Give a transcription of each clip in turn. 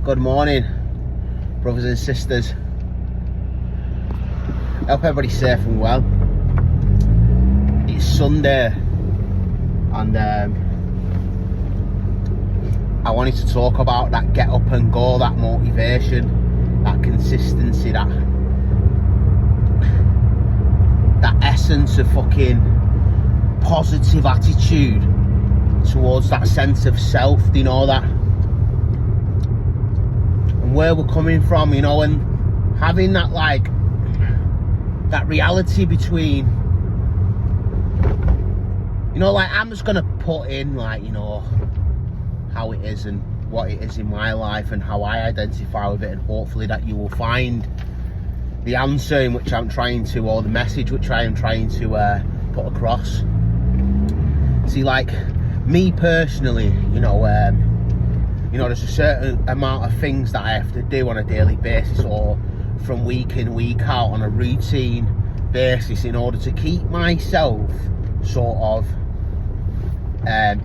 Good morning, brothers and sisters. I hope everybody's safe and well. It's Sunday, and I wanted to talk about that get up and go, that motivation, that consistency, that essence of fucking positive attitude towards that sense of self, you know, that and where we're coming from, you know, and having that, like, that reality between, you know, like, I'm just gonna put in, like, you know, how it is and what it is in my life and how I identify with it, and hopefully that you will find the answer in which I'm trying to, or the message which I am trying to put across. See, like, me personally, you know, there's a certain amount of things that I have to do on a daily basis, or from week in, week out, on a routine basis, in order to keep myself sort of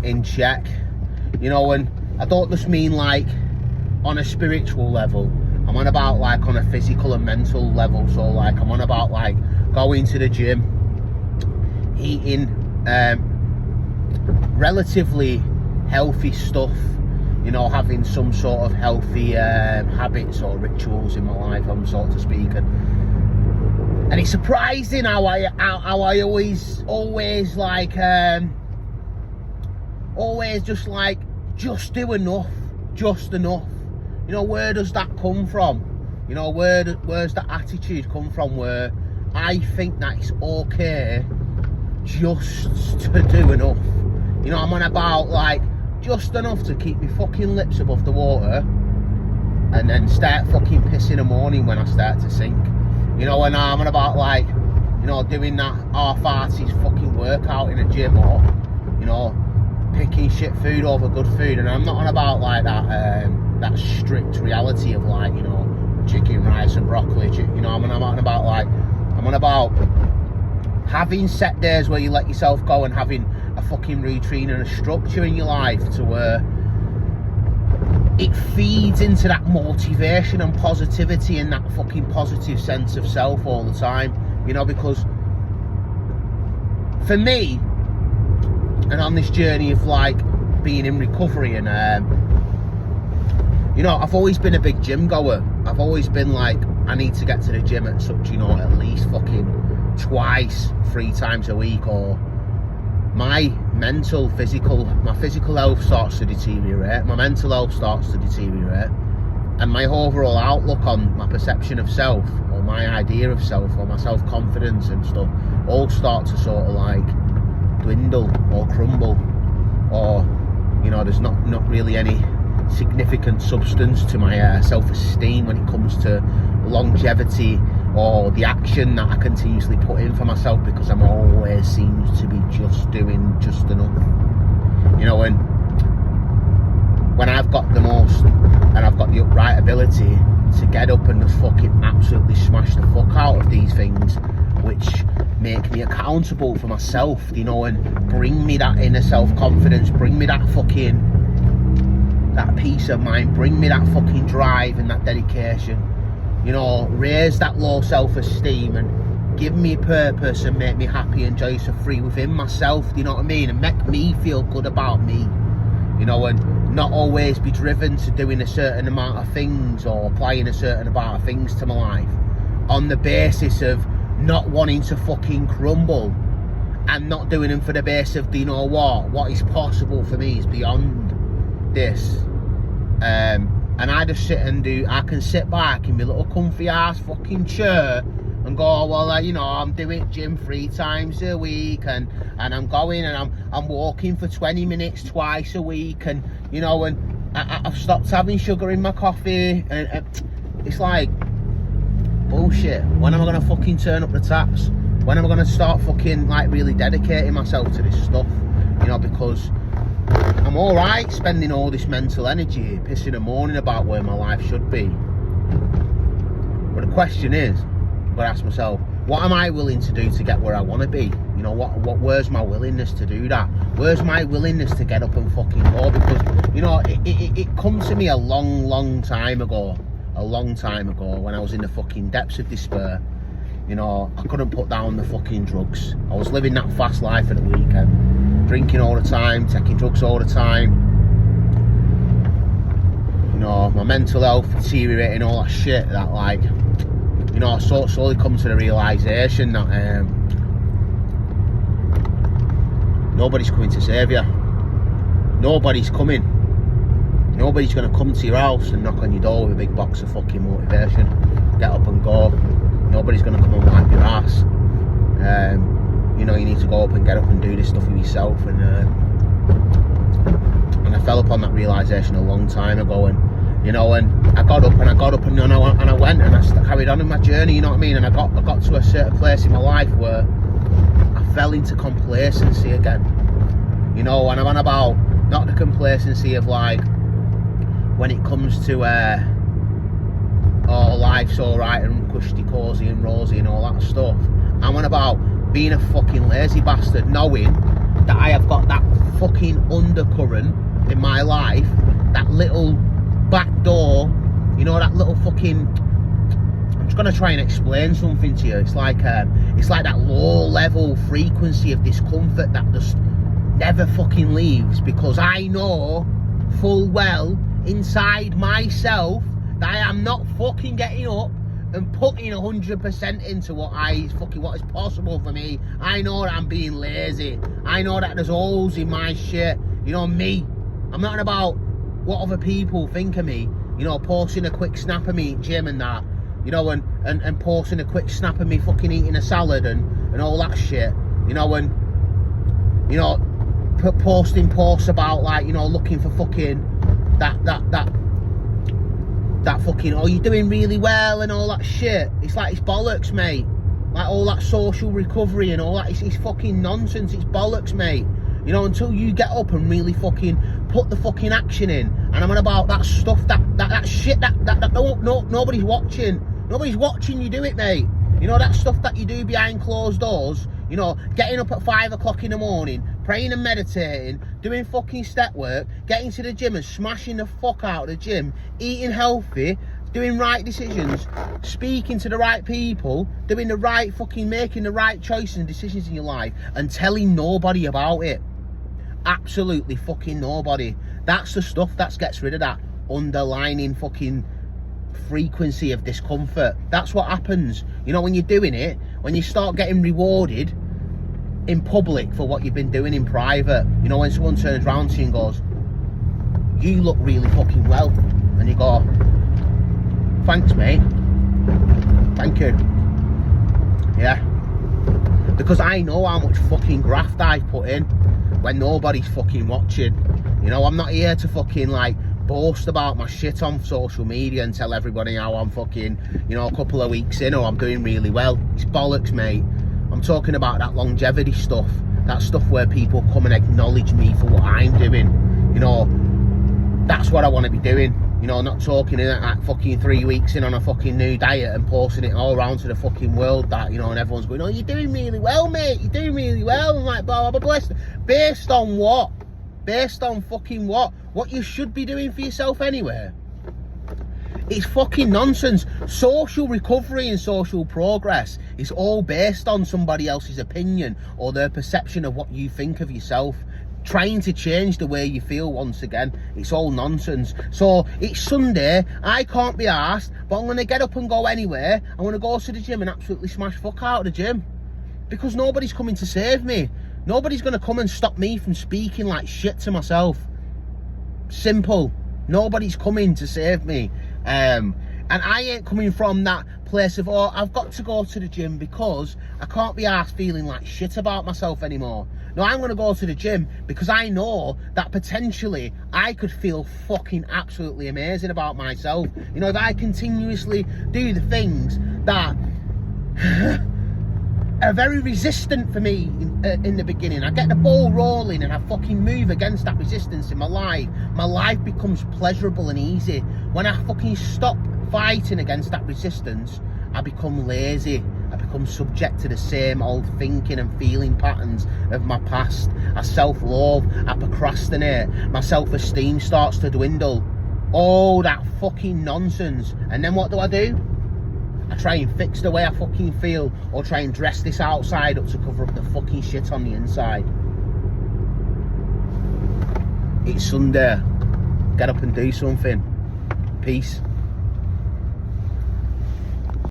in check, you know. And I don't just mean like on a spiritual level, I'm on about like on a physical and mental level. So like I'm on about like going to the gym, eating relatively healthy stuff, you know, having some sort of healthy habits or rituals in my life, so to speak. And it's surprising how I always like always just like just do enough, just enough. You know, where does that come from? You know, where's that attitude come from, where I think that it's okay just to do enough? You know, I'm on about like just enough to keep my fucking lips above the water, and then start fucking pissing in the morning when I start to sink. You know, and I'm on about like, you know, doing that half-hearted fucking workout in a gym, or, you know, picking shit food over good food. And I'm not on about like that that strict reality of like, you know, chicken, rice and broccoli, you know. I'm on about like, I'm on about having set days where you let yourself go, and having a fucking routine and a structure in your life to where it feeds into that motivation and positivity and that fucking positive sense of self all the time, you know. Because for me, and on this journey of like being in recovery, and you know, I've always been a big gym goer. I've always been like, I need to get to the gym at such, you know, at least fucking twice, 3 times a week, or my physical health starts to deteriorate, my mental health starts to deteriorate, and my overall outlook on my perception of self, or my idea of self, or my self-confidence and stuff, all start to sort of like dwindle or crumble, or, you know, there's not really any significant substance to my self-esteem when it comes to longevity, or the action that I continuously put in for myself, because I'm always seems to be just doing just enough, you know. And when I've got the most, and I've got the upright ability to get up and just fucking absolutely smash the fuck out of these things, which make me accountable for myself, you know, and bring me that inner self-confidence, bring me that fucking, that peace of mind, bring me that fucking drive and that dedication, you know, raise that low self-esteem and give me purpose and make me happy and joyous and free within myself, you know what I mean, and make me feel good about me, you know, and not always be driven to doing a certain amount of things or applying a certain amount of things to my life on the basis of not wanting to fucking crumble, and not doing them for the basis of, you know what is possible for me is beyond this. And I just I can sit back in my little comfy ass fucking chair and go, oh, well, you know, I'm doing gym 3 times a week, and I'm going and I'm walking for 20 minutes twice a week, and, you know, and I've stopped having sugar in my coffee, and it's like bullshit. When am I gonna fucking turn up the taps? When am I gonna start fucking like really dedicating myself to this stuff, you know? Because I'm alright spending all this mental energy pissing and moaning about where my life should be, but the question is, I've got to ask myself, what am I willing to do to get where I want to be? You know, where's my willingness to do that? Where's my willingness to get up and fucking go? Because, you know, it come to me a long time ago, when I was in the fucking depths of despair. You know, I couldn't put down the fucking drugs. I was living that fast life at the weekend, drinking all the time, taking drugs all the time. You know, my mental health deteriorating, all that shit. That, like, you know, I slowly come to the realisation that nobody's coming to save you. Nobody's coming. Nobody's going to come to your house and knock on your door with a big box of fucking motivation. Get up and go. Nobody's going to come and wipe your ass. You know, you need to go up and get up and do this stuff for yourself. And I fell upon that realisation a long time ago. And, you know, and I got up and I went and I carried on in my journey, you know what I mean? And I got to a certain place in my life where I fell into complacency again. You know, and I'm on about, not the complacency of like, when it comes to oh, life's alright and cushy, cosy and rosy and all that stuff. I'm on about being a fucking lazy bastard, knowing that I have got that fucking undercurrent in my life, that little back door, you know, that little fucking, I'm just gonna try and explain something to you. It's like that low level frequency of discomfort that just never fucking leaves, because I know full well inside myself that I am not fucking getting up and putting 100% into what is possible for me. I know that I'm being lazy. I know that there's holes in my shit. You know, me. I'm not about what other people think of me. You know, posting a quick snap of me at gym and that. You know, and posting a quick snap of me fucking eating a salad and all that shit. You know, and, you know, posting posts about, like, you know, looking for fucking that fucking, oh, you're doing really well and all that shit. It's like, it's bollocks, mate. Like, all that social recovery and all that, it's fucking nonsense. It's bollocks, mate. You know, until you get up and really fucking put the fucking action in. And I'm on about that stuff, that shit that nobody's watching. Nobody's watching you do it, mate. You know, that stuff that you do behind closed doors. You know, getting up at 5 o'clock in the morning, praying and meditating, doing fucking step work, getting to the gym and smashing the fuck out of the gym, eating healthy, doing right decisions, speaking to the right people, doing the right fucking, making the right choices and decisions in your life, and telling nobody about it. Absolutely fucking nobody. That's the stuff that gets rid of that underlining fucking frequency of discomfort. That's what happens. You know, when you're doing it, when you start getting rewarded in public for what you've been doing in private, you know, when someone turns around to you and goes, you look really fucking well, and you go, thanks, mate, thank you. Yeah, because I know how much fucking graft I've put in when nobody's fucking watching. You know, I'm not here to fucking, like, boast about my shit on social media and tell everybody how I'm fucking, you know, a couple of weeks in or I'm doing really well. It's bollocks, mate. I'm talking about that longevity stuff, that stuff where people come and acknowledge me for what I'm doing. You know, that's what I want to be doing. You know, not talking in at fucking 3 weeks in on a fucking new diet and posting it all around to the fucking world that, you know, and everyone's going, oh, you're doing really well, mate, you're doing really well. I'm like, blah, blah, blah, blah. Based on what? Based on fucking what? What you should be doing for yourself anyway. It's fucking nonsense. Social recovery and social progress is all based on somebody else's opinion or their perception of what you think of yourself. Trying to change the way you feel once again. It's all nonsense. So it's Sunday, I can't be arsed, but I'm going to get up and go anywhere. I'm going to go to the gym and absolutely smash fuck out of the gym. Because nobody's coming to save me. Nobody's going to come and stop me from speaking like shit to myself. Simple. Nobody's coming to save me. And I ain't coming from that place of, oh, I've got to go to the gym because I can't be arsed feeling like shit about myself anymore. No, I'm going to go to the gym because I know that potentially I could feel fucking absolutely amazing about myself. You know, if I continuously do the things that are very resistant for me in the beginning, I get the ball rolling and I fucking move against that resistance in my life becomes pleasurable and easy. When I fucking stop fighting against that resistance, I become lazy. I become subject to the same old thinking and feeling patterns of my past. I self-loathe, I procrastinate, my self-esteem starts to dwindle. All that fucking nonsense. And then what do? I try and fix the way I fucking feel, or try and dress this outside up to cover up the fucking shit on the inside. It's Sunday. Get up and do something. Peace.